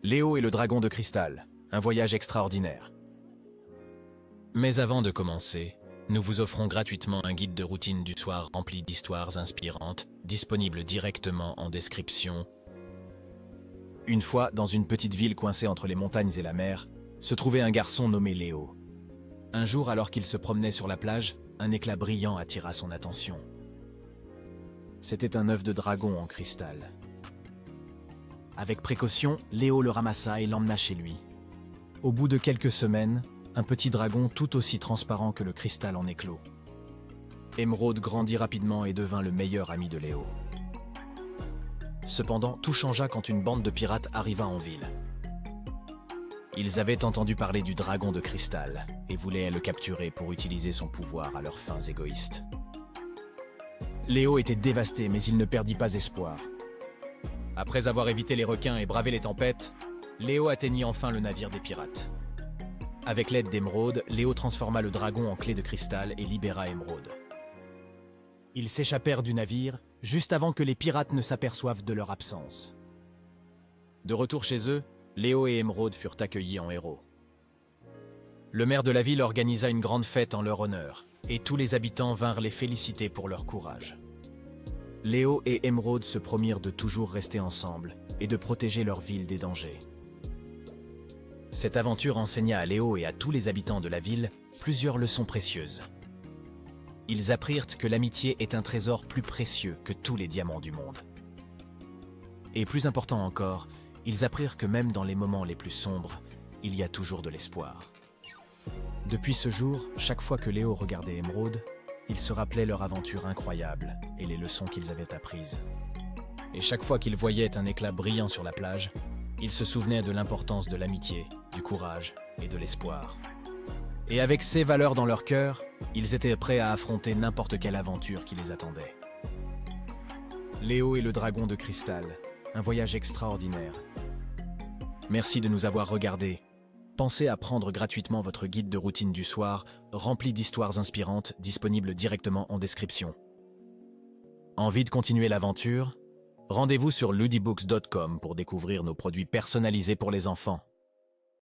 Léo et le dragon de cristal, un voyage extraordinaire. Mais avant de commencer, nous vous offrons gratuitement un guide de routine du soir rempli d'histoires inspirantes, disponible directement en description. Une fois, dans une petite ville coincée entre les montagnes et la mer, se trouvait un garçon nommé Léo. Un jour, alors qu'il se promenait sur la plage, un éclat brillant attira son attention. C'était un œuf de dragon en cristal. Avec précaution, Léo le ramassa et l'emmena chez lui. Au bout de quelques semaines, un petit dragon tout aussi transparent que le cristal en éclot. Émeraude grandit rapidement et devint le meilleur ami de Léo. Cependant, tout changea quand une bande de pirates arriva en ville. Ils avaient entendu parler du dragon de cristal et voulaient le capturer pour utiliser son pouvoir à leurs fins égoïstes. Léo était dévasté, mais il ne perdit pas espoir. Après avoir évité les requins et bravé les tempêtes, Léo atteignit enfin le navire des pirates. Avec l'aide d'Émeraude, Léo transforma le dragon en clé de cristal et libéra Émeraude. Ils s'échappèrent du navire, juste avant que les pirates ne s'aperçoivent de leur absence. De retour chez eux, Léo et Émeraude furent accueillis en héros. Le maire de la ville organisa une grande fête en leur honneur, et tous les habitants vinrent les féliciter pour leur courage. Léo et Émeraude se promirent de toujours rester ensemble et de protéger leur ville des dangers. Cette aventure enseigna à Léo et à tous les habitants de la ville plusieurs leçons précieuses. Ils apprirent que l'amitié est un trésor plus précieux que tous les diamants du monde. Et plus important encore, ils apprirent que même dans les moments les plus sombres, il y a toujours de l'espoir. Depuis ce jour, chaque fois que Léo regardait Émeraude, il se rappelait leur aventure incroyable et les leçons qu'ils avaient apprises. Et chaque fois qu'il voyait un éclat brillant sur la plage, il se souvenait de l'importance de l'amitié, du courage et de l'espoir. Et avec ces valeurs dans leur cœur, ils étaient prêts à affronter n'importe quelle aventure qui les attendait. Léo et le dragon de cristal, un voyage extraordinaire. Merci de nous avoir regardés. Pensez à prendre gratuitement votre guide de routine du soir, rempli d'histoires inspirantes, disponible directement en description. Envie de continuer l'aventure? Rendez-vous sur ludibooks.com pour découvrir nos produits personnalisés pour les enfants.